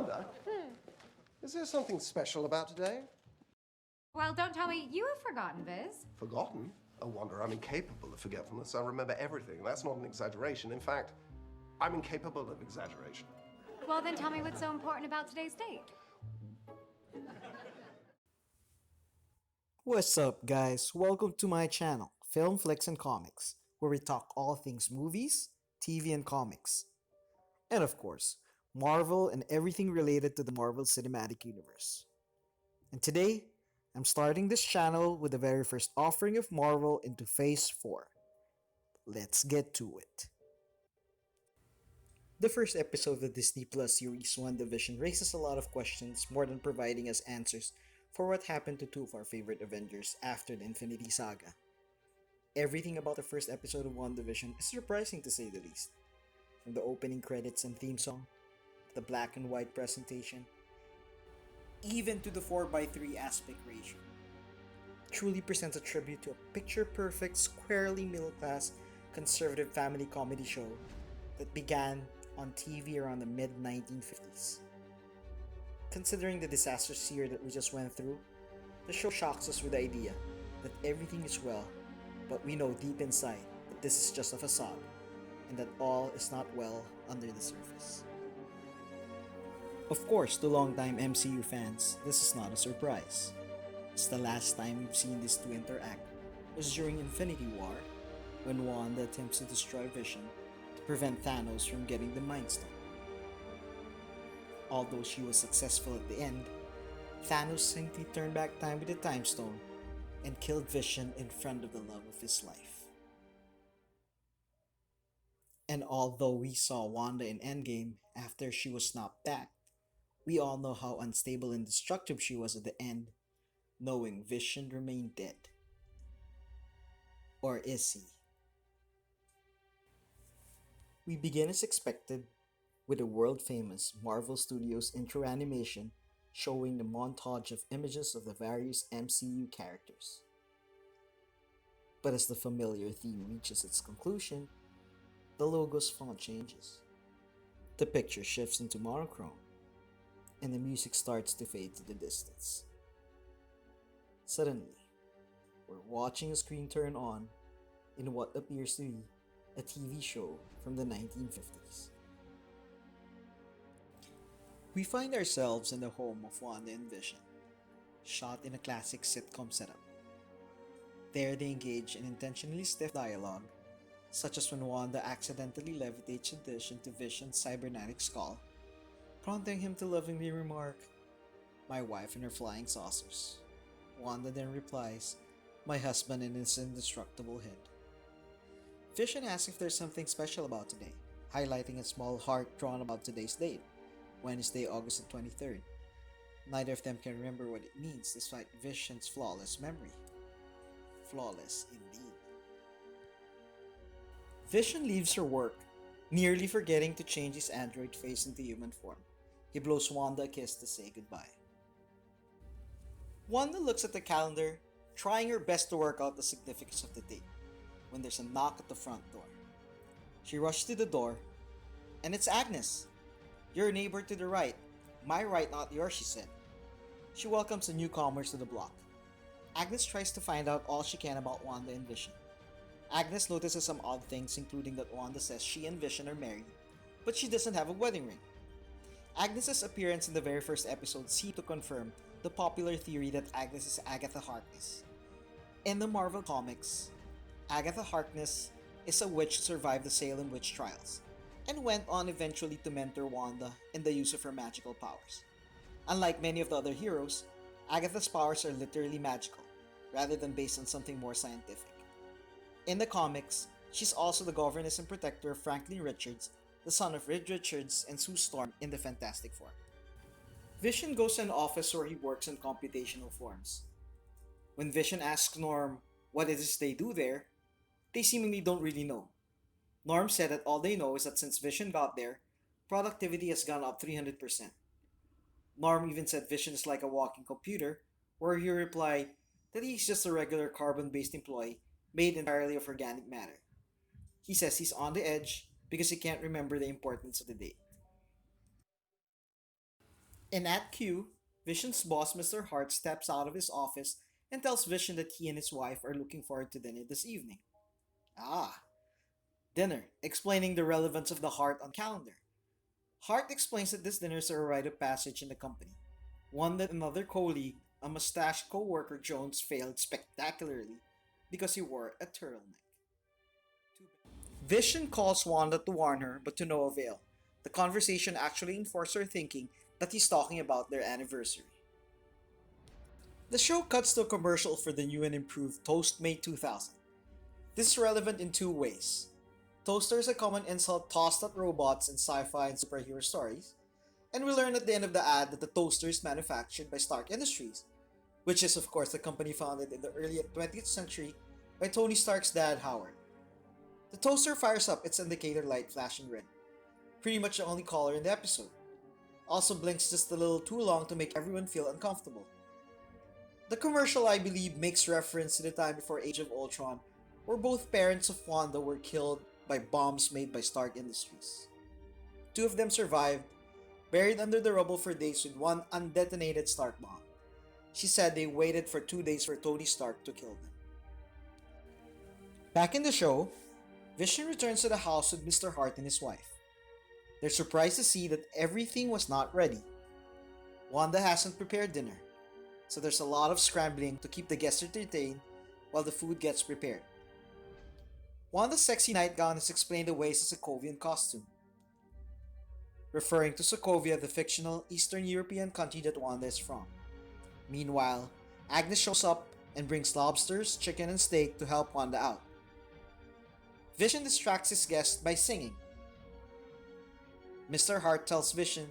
Wanda, is there something special about today? Well, don't tell me you have forgotten, Viz. Forgotten? Oh, Wanda, I'm incapable of forgetfulness. I remember everything. That's not an exaggeration. In fact, I'm incapable of exaggeration. Well, then tell me what's so important about today's date. What's up, guys? Welcome to my channel, Film, Flicks, and Comics, where we talk all things movies, TV, and comics. And of course, Marvel and everything related to the Marvel Cinematic Universe. And today, I'm starting this channel with the very first offering of Marvel into Phase 4. Let's get to it. The first episode of the Disney Plus series WandaVision raises a lot of questions more than providing us answers for what happened to two of our favorite Avengers after the Infinity Saga. Everything about the first episode of WandaVision is surprising to say the least. From the opening credits and theme song, to the black and white presentation, even to the 4:3 aspect ratio. Truly presents a tribute to a picture-perfect, squarely middle-class, conservative family comedy show that began on TV around the mid-1950s. Considering the disastrous year that we just went through, the show shocks us with the idea that everything is well, but we know deep inside that this is just a facade, and that all is not well under the surface. Of course, to longtime MCU fans, this is not a surprise. It's the last time we've seen these two interact was during Infinity War, when Wanda attempts to destroy Vision to prevent Thanos from getting the Mind Stone. Although she was successful at the end, Thanos simply turned back time with the Time Stone and killed Vision in front of the love of his life. And although we saw Wanda in Endgame after she was snapped back, we all know how unstable and destructive she was at the end, knowing Vision remained dead. Or is he? We begin as expected with the world-famous Marvel Studios intro animation showing the montage of images of the various MCU characters. But as the familiar theme reaches its conclusion, the logo's font changes. The picture shifts into monochrome, and the music starts to fade to the distance. Suddenly, we're watching a screen turn on in what appears to be a TV show from the 1950s. We find ourselves in the home of Wanda and Vision, shot in a classic sitcom setup. There they engage in intentionally stiff dialogue, such as when Wanda accidentally levitates a dish into Vision's cybernetic skull, prompting him to lovingly remark, "My wife and her flying saucers." Wanda then replies, "My husband and his indestructible head." Vision asks if there's something special about today, highlighting a small heart drawn about today's date, Wednesday, August the 23rd. Neither of them can remember what it means despite Vision's flawless memory. Flawless indeed. Vision leaves her work, nearly forgetting to change his android face into human form. He blows Wanda a kiss to say goodbye. Wanda looks at the calendar, trying her best to work out the significance of the date, when there's a knock at the front door. She rushes to the door, and it's Agnes. "Your neighbor to the right. My right, not yours," she said. She welcomes the newcomers to the block. Agnes tries to find out all she can about Wanda and Vision. Agnes notices some odd things, including that Wanda says she and Vision are married, but she doesn't have a wedding ring. Agnes's appearance in the very first episode seemed to confirm the popular theory that Agnes is Agatha Harkness. In the Marvel comics, Agatha Harkness is a witch who survived the Salem witch trials, and went on eventually to mentor Wanda in the use of her magical powers. Unlike many of the other heroes, Agatha's powers are literally magical, rather than based on something more scientific. In the comics, she's also the governess and protector of Franklin Richards, the son of Reed Richards and Sue Storm in the Fantastic Four. Vision goes to an office where he works on computational forms. When Vision asks Norm what it is they do there, they seemingly don't really know. Norm said that all they know is that since Vision got there, productivity has gone up 300%. Norm even said Vision is like a walking computer, where he replied that he's just a regular carbon-based employee made entirely of organic matter. He says he's on the edge because he can't remember the importance of the date. In Act Q, Vision's boss, Mr. Hart, steps out of his office and tells Vision that he and his wife are looking forward to dinner this evening. Ah, dinner, explaining the relevance of the heart on the calendar. Hart explains that this dinner is a rite of passage in the company, one that another colleague, a mustached co-worker Jones, failed spectacularly because he wore a turtleneck. Vision calls Wanda to warn her, but to no avail. The conversation actually enforced her thinking that he's talking about their anniversary. The show cuts to a commercial for the new and improved Toast Made 2000. This is relevant in two ways. Toaster is a common insult tossed at robots in sci-fi and superhero stories, and we learn at the end of the ad that the toaster is manufactured by Stark Industries, which is of course the company founded in the early 20th century by Tony Stark's dad Howard. The toaster fires up its indicator light flashing red, pretty much the only color in the episode. Also blinks just a little too long to make everyone feel uncomfortable. The commercial, I believe, makes reference to the time before Age of Ultron, where both parents of Wanda were killed by bombs made by Stark Industries. Two of them survived, buried under the rubble for days with one undetonated Stark bomb. She said they waited for 2 days for Tony Stark to kill them. Back in the show, Vision returns to the house with Mr. Hart and his wife. They're surprised to see that everything was not ready. Wanda hasn't prepared dinner, so there's a lot of scrambling to keep the guests entertained while the food gets prepared. Wanda's sexy nightgown is explained away as a Sokovian costume, referring to Sokovia, the fictional Eastern European country that Wanda is from. Meanwhile, Agnes shows up and brings lobsters, chicken, and steak to help Wanda out. Vision distracts his guest by singing. Mr. Hart tells Vision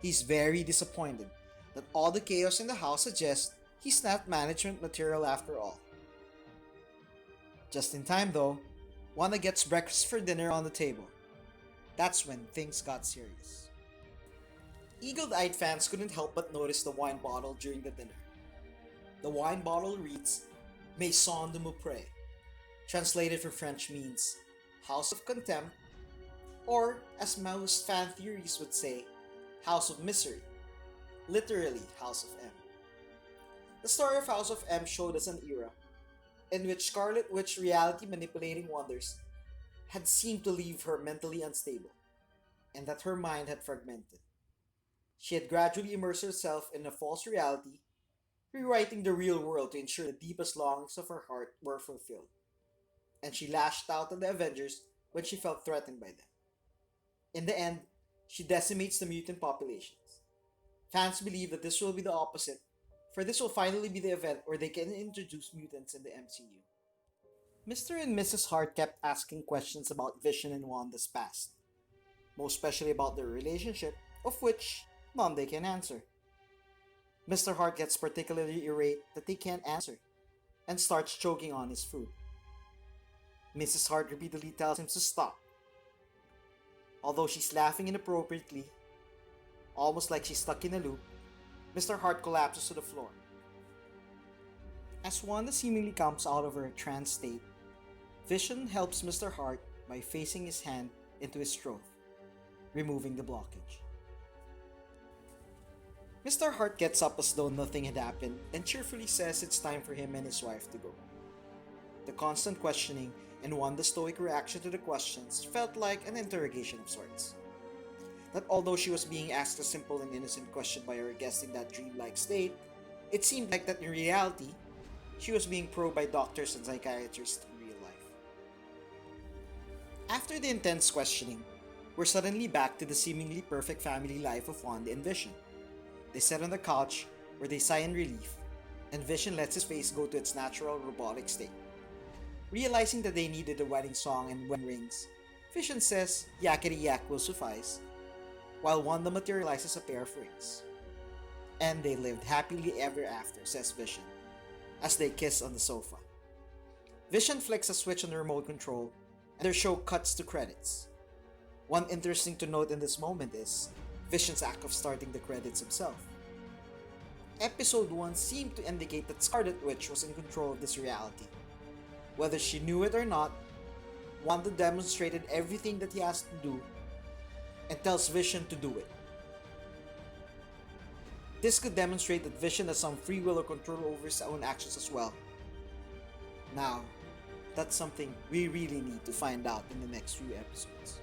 he's very disappointed that all the chaos in the house suggests he's not management material after all. Just in time though, Wanda gets breakfast for dinner on the table. That's when things got serious. Eagle-eyed fans couldn't help but notice the wine bottle during the dinner. The wine bottle reads Maison de Maupre, translated from French means House of Contempt, or as most fan theories would say, House of Misery, literally House of M. The story of House of M showed us an era in which Scarlet Witch reality manipulating wonders had seemed to leave her mentally unstable, and that her mind had fragmented. She had gradually immersed herself in a false reality, rewriting the real world to ensure the deepest longings of her heart were fulfilled. And she lashed out at the Avengers when she felt threatened by them. In the end, she decimates the mutant populations. Fans believe that this will be the opposite, for this will finally be the event where they can introduce mutants in the MCU. Mr. and Mrs. Hart kept asking questions about Vision and Wanda's past, most especially about their relationship, of which none they can answer. Mr. Hart gets particularly irate that they can't answer, and starts choking on his food. Mrs. Hart repeatedly tells him to stop. Although she's laughing inappropriately, almost like she's stuck in a loop, Mr. Hart collapses to the floor. As Wanda seemingly comes out of her trance state, Vision helps Mr. Hart by facing his hand into his throat, removing the blockage. Mr. Hart gets up as though nothing had happened and cheerfully says it's time for him and his wife to go. The constant questioning and Wanda's stoic reaction to the questions felt like an interrogation of sorts. That although she was being asked a simple and innocent question by her guest in that dreamlike state, it seemed like that in reality, she was being probed by doctors and psychiatrists in real life. After the intense questioning, we're suddenly back to the seemingly perfect family life of Wanda and Vision. They sit on the couch where they sigh in relief, and Vision lets his face go to its natural robotic state. Realizing that they needed a wedding song and wedding rings, Vision says yakety yak will suffice, while Wanda materializes a pair of rings. And they lived happily ever after, says Vision, as they kiss on the sofa. Vision flicks a switch on the remote control, and their show cuts to credits. One interesting to note in this moment is Vision's act of starting the credits himself. Episode 1 seemed to indicate that Scarlet Witch was in control of this reality. Whether she knew it or not, Wanda demonstrated everything that he has to do and tells Vision to do it. This could demonstrate that Vision has some free will or control over his own actions as well. Now, that's something we really need to find out in the next few episodes.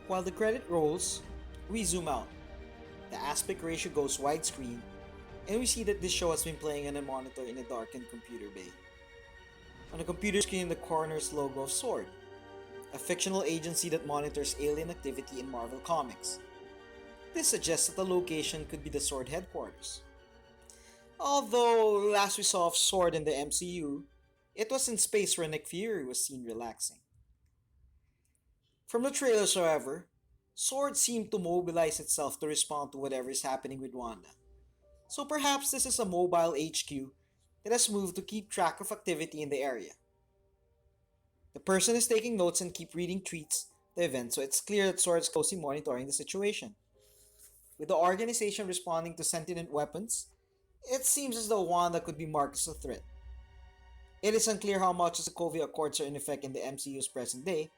While the credit rolls, we zoom out. The aspect ratio goes widescreen, and we see that this show has been playing on a monitor in a darkened computer bay. On the computer screen in the corner is the logo of S.W.O.R.D, a fictional agency that monitors alien activity in Marvel Comics. This suggests that the location could be the S.W.O.R.D headquarters. Although, last we saw of S.W.O.R.D in the MCU, it was in space where Nick Fury was seen relaxing. From the trailers, however, S.W.O.R.D seemed to mobilize itself to respond to whatever is happening with Wanda. So perhaps this is a mobile HQ that has moved to keep track of activity in the area. The person is taking notes and keep reading tweets the event, so it's clear that S.W.O.R.D is closely monitoring the situation. With the organization responding to sentient weapons, it seems as though Wanda could be marked as a threat. It is unclear how much the Sokovia Accords are in effect in the MCU's present day,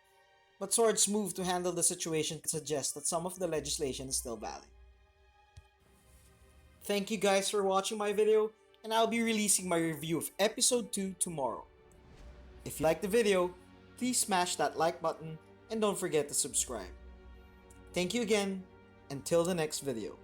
but S.W.O.R.D's move to handle the situation suggests that some of the legislation is still valid. Thank you guys for watching my video, and I'll be releasing my review of Episode 2 tomorrow. If you liked the video, please smash that like button and don't forget to subscribe. Thank you again, until the next video.